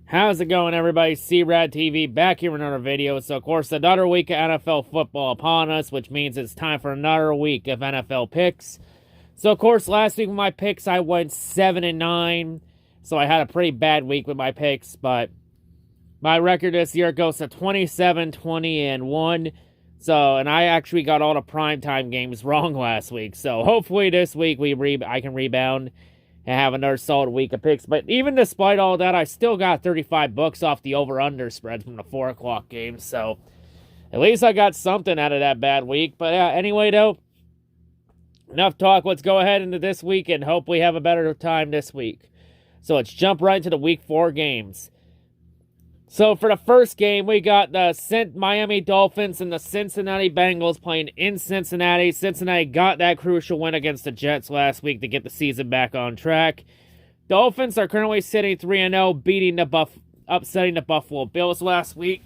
How's it going, everybody? C-RadTV back here with another video. So, of course, another week of NFL football upon us, which means it's time for another week of NFL picks. So, of course, last week with my picks, I went 7-9. So, I had a pretty bad week with my picks, but my record this year goes to 27-20-1. So, and I actually got all the primetime games wrong last week. So, hopefully this week I can rebound and have another solid week of picks. But even despite all that, I still got $35 off the over-under spread from the 4 o'clock game. So, at least I got something out of that bad week. But yeah, anyway, though, enough talk. Let's go ahead into this week and hopefully have a better time this week. So, let's jump right into the Week 4 games. So, for the first game, we got the Miami Dolphins and the Cincinnati Bengals playing in Cincinnati. Cincinnati got that crucial win against the Jets last week to get the season back on track. Dolphins are currently sitting 3-0, upsetting the Buffalo Bills last week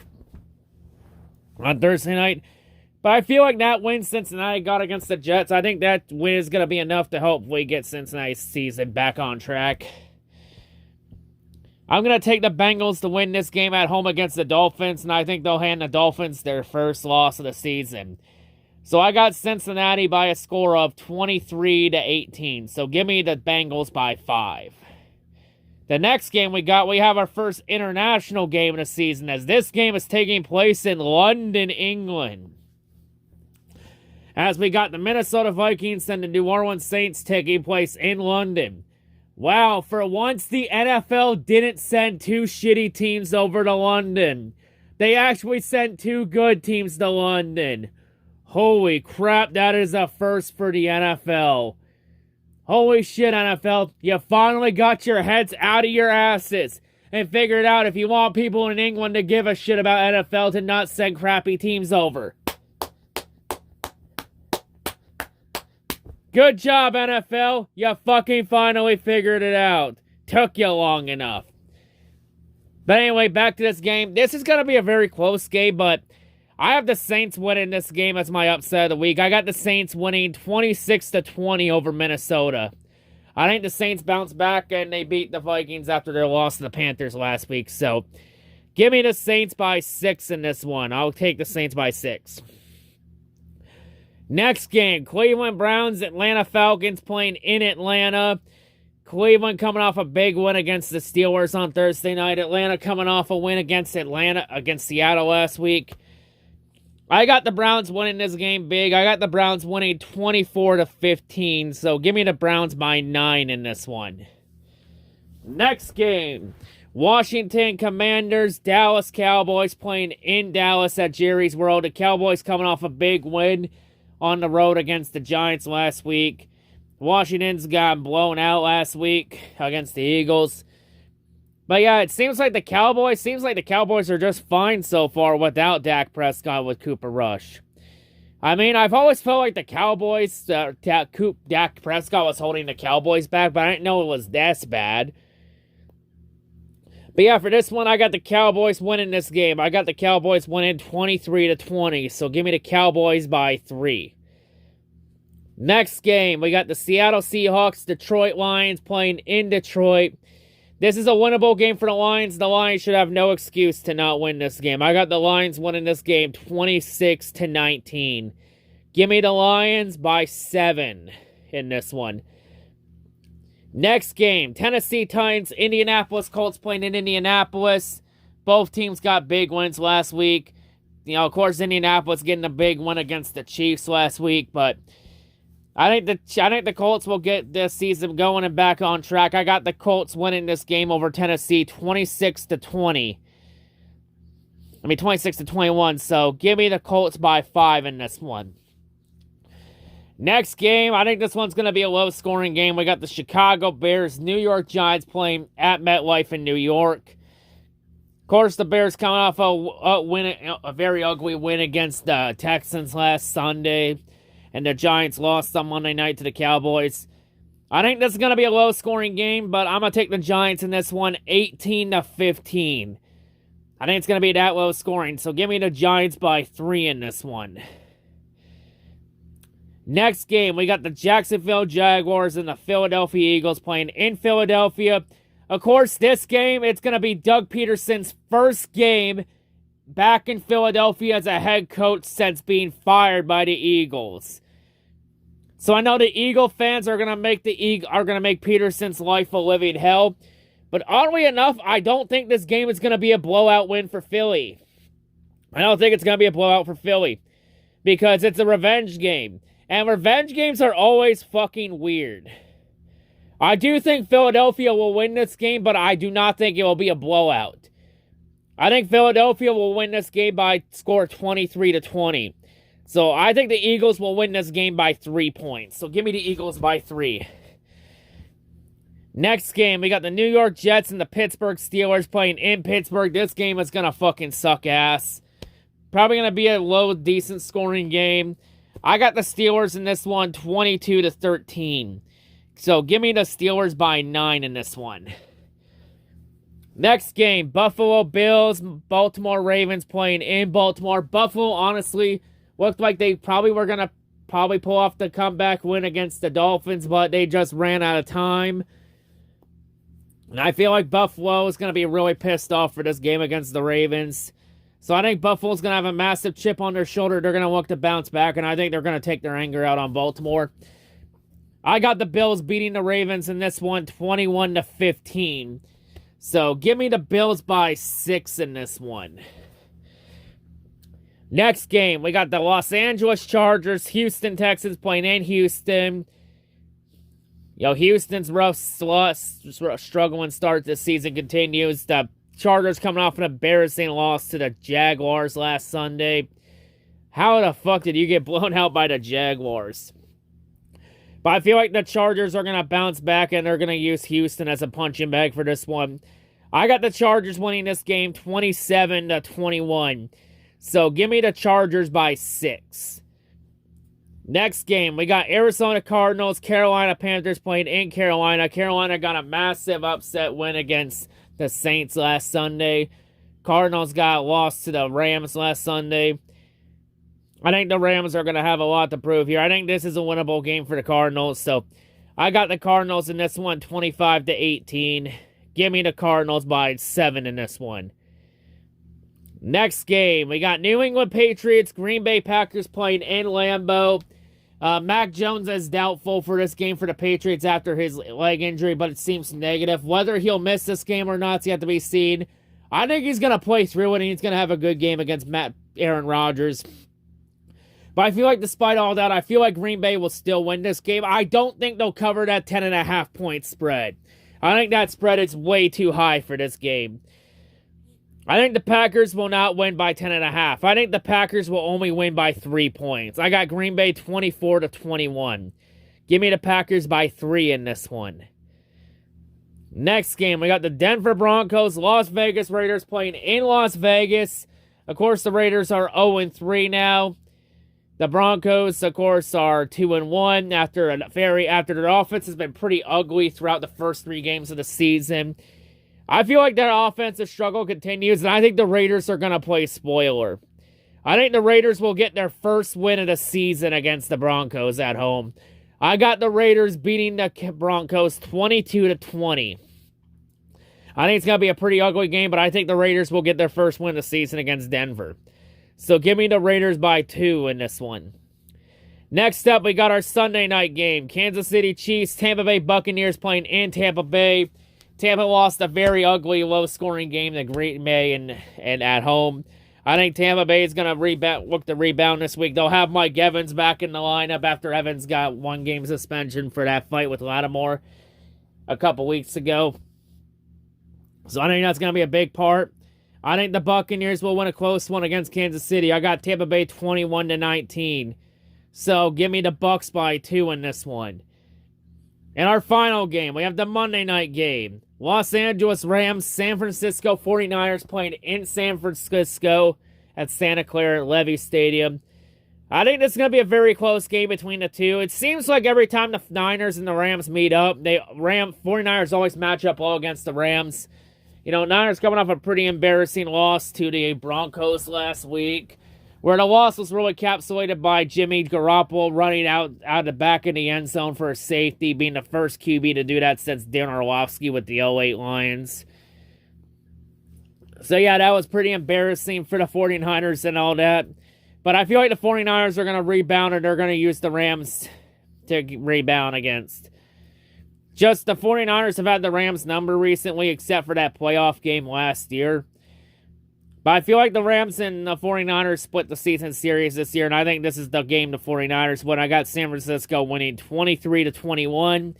on Thursday night. But I feel like that win Cincinnati got against the Jets, I think that win is going to be enough to hopefully get Cincinnati's season back on track. I'm going to take the Bengals to win this game at home against the Dolphins, and I think they'll hand the Dolphins their first loss of the season. So I got Cincinnati by a score of 23-18. So give me the Bengals by 5. The next game we have our first international game of the season, as this game is taking place in London, England. As we got the Minnesota Vikings and the New Orleans Saints taking place in London. Wow, for once the NFL didn't send 2 shitty teams over to London. They actually sent 2 good teams to London. Holy crap, that is a first for the NFL. Holy shit, NFL. You finally got your heads out of your asses and figured out if you want people in England to give a shit about NFL to not send crappy teams over. Good job, NFL. You fucking finally figured it out. Took you long enough. But anyway, back to this game. This is going to be a very close game, but I have the Saints winning this game as my upset of the week. I got the Saints winning 26-20 over Minnesota. I think the Saints bounced back and they beat the Vikings after their loss to the Panthers last week. So, give me the Saints by 6 in this one. I'll take the Saints by 6. Next game, Cleveland Browns, Atlanta Falcons playing in Atlanta. Cleveland coming off a big win against the Steelers on Thursday night. Atlanta coming off a win against Seattle last week. I got the Browns winning this game big. I got the Browns winning 24-15. So give me the Browns by 9 in this one. Next game, Washington Commanders, Dallas Cowboys playing in Dallas at Jerry's World. The Cowboys coming off a big win on the road against the Giants last week. Washington's got blown out last week against the Eagles. But yeah, it seems like the Cowboys are just fine so far without Dak Prescott with Cooper Rush. I mean, I've always felt like the Cowboys, Dak Prescott was holding the Cowboys back, but I didn't know it was this bad. But yeah, for this one, I got the Cowboys winning this game. I got the Cowboys winning 23-20, so give me the Cowboys by 3. Next game, we got the Seattle Seahawks, Detroit Lions playing in Detroit. This is a winnable game for the Lions. The Lions should have no excuse to not win this game. I got the Lions winning this game 26-19. Give me the Lions by 7 in this one. Next game, Tennessee Titans, Indianapolis Colts playing in Indianapolis. Both teams got big wins last week. You know, of course, Indianapolis getting a big win against the Chiefs last week, but I think the Colts will get this season going and back on track. I got the Colts winning this game over Tennessee 26-20. 26-21, so give me the Colts by 5 in this one. Next game, I think this one's going to be a low-scoring game. We got the Chicago Bears, New York Giants playing at MetLife in New York. Of course, the Bears coming off a very ugly win against the Texans last Sunday, and the Giants lost on Monday night to the Cowboys. I think this is going to be a low-scoring game, but I'm going to take the Giants in this one 18-15. I think it's going to be that low-scoring, so give me the Giants by 3 in this one. Next game, we got the Jacksonville Jaguars and the Philadelphia Eagles playing in Philadelphia. Of course, this game, it's going to be Doug Peterson's first game back in Philadelphia as a head coach since being fired by the Eagles. So I know the Eagle fans are going to make Peterson's life a living hell. But oddly enough, I don't think this game is going to be a blowout win for Philly. I don't think it's going to be a blowout for Philly. Because it's a revenge game. And revenge games are always fucking weird. I do think Philadelphia will win this game, but I do not think it will be a blowout. I think Philadelphia will win this game by score 23-20. So I think the Eagles will win this game by 3 points. So give me the Eagles by 3. Next game, we got the New York Jets and the Pittsburgh Steelers playing in Pittsburgh. This game is going to fucking suck ass. Probably going to be a low, decent scoring game. I got the Steelers in this one 22-13. So give me the Steelers by 9 in this one. Next game, Buffalo Bills, Baltimore Ravens playing in Baltimore. Buffalo, honestly, looked like they probably were going to pull off the comeback win against the Dolphins, but they just ran out of time. And I feel like Buffalo is going to be really pissed off for this game against the Ravens. So I think Buffalo's going to have a massive chip on their shoulder. They're going to look to bounce back, and I think they're going to take their anger out on Baltimore. I got the Bills beating the Ravens in this one 21-15. So give me the Bills by 6 in this one. Next game, we got the Los Angeles Chargers, Houston Texans playing in Houston. Houston's rough struggling start this season continues. The Chargers coming off an embarrassing loss to the Jaguars last Sunday. How the fuck did you get blown out by the Jaguars? But I feel like the Chargers are going to bounce back and they're going to use Houston as a punching bag for this one. I got the Chargers winning this game 27-21. So give me the Chargers by 6. Next game, we got Arizona Cardinals, Carolina Panthers playing in Carolina. Carolina got a massive upset win against the Saints last Sunday. Cardinals got lost to the Rams last Sunday. I think the Rams are going to have a lot to prove here. I think this is a winnable game for the Cardinals. So I got the Cardinals in this one 25-18. Give me the Cardinals by 7 in this one. Next game, we got New England Patriots, Green Bay Packers playing in Lambeau. Mac Jones is doubtful for this game for the Patriots after his leg injury, but it seems negative. Whether he'll miss this game or not is yet to be seen. I think he's going to play through it, and he's going to have a good game against Aaron Rodgers. But I feel like despite all that, I feel like Green Bay will still win this game. I don't think they'll cover that 10.5 point spread. I think that spread is way too high for this game. I think the Packers will not win by 10.5. I think the Packers will only win by 3 points. I got Green Bay 24-21. Give me the Packers by 3 in this one. Next game, we got the Denver Broncos, Las Vegas Raiders playing in Las Vegas. Of course, the Raiders are 0-3 now. The Broncos, of course, are 2-1 after their offense has been pretty ugly throughout the first 3 games of the season. I feel like their offensive struggle continues, and I think the Raiders are going to play spoiler. I think the Raiders will get their first win of the season against the Broncos at home. I got the Raiders beating the Broncos 22-20. I think it's going to be a pretty ugly game, but I think the Raiders will get their first win of the season against Denver. So give me the Raiders by 2 in this one. Next up, we got our Sunday night game. Kansas City Chiefs, Tampa Bay Buccaneers playing in Tampa Bay. Tampa lost a very ugly, low-scoring game to Green Bay and at home. I think Tampa Bay is going to look to rebound this week. They'll have Mike Evans back in the lineup after Evans got 1-game suspension for that fight with Lattimore a couple weeks ago. So I think that's going to be a big part. I think the Buccaneers will win a close one against Kansas City. I got Tampa Bay 21-19. So give me the Bucs by 2 in this one. In our final game, we have the Monday night game. Los Angeles Rams, San Francisco 49ers playing in San Francisco at Santa Clara Levy Stadium. I think this is going to be a very close game between the two. It seems like every time the Niners and the Rams meet up, 49ers always match up well against the Rams. You know, Niners coming off a pretty embarrassing loss to the Broncos last week. where the loss was really encapsulated by Jimmy Garoppolo running out the back of the end zone for a safety, being the first QB to do that since Darren Orlovsky with the '08 Lions. So yeah, that was pretty embarrassing for the 49ers and all that. But I feel like the 49ers are going to rebound, and they're going to use the Rams to rebound against. Just the 49ers have had the Rams number recently, except for that playoff game last year. But I feel like the Rams and the 49ers split the season series this year, and I think this is the game the 49ers win. I got San Francisco winning 23-21.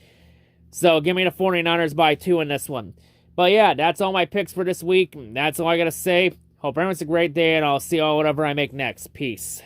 So give me the 49ers by 2 in this one. But yeah, that's all my picks for this week. That's all I got to say. Hope everyone's a great day, and I'll see y'all whatever I make next. Peace.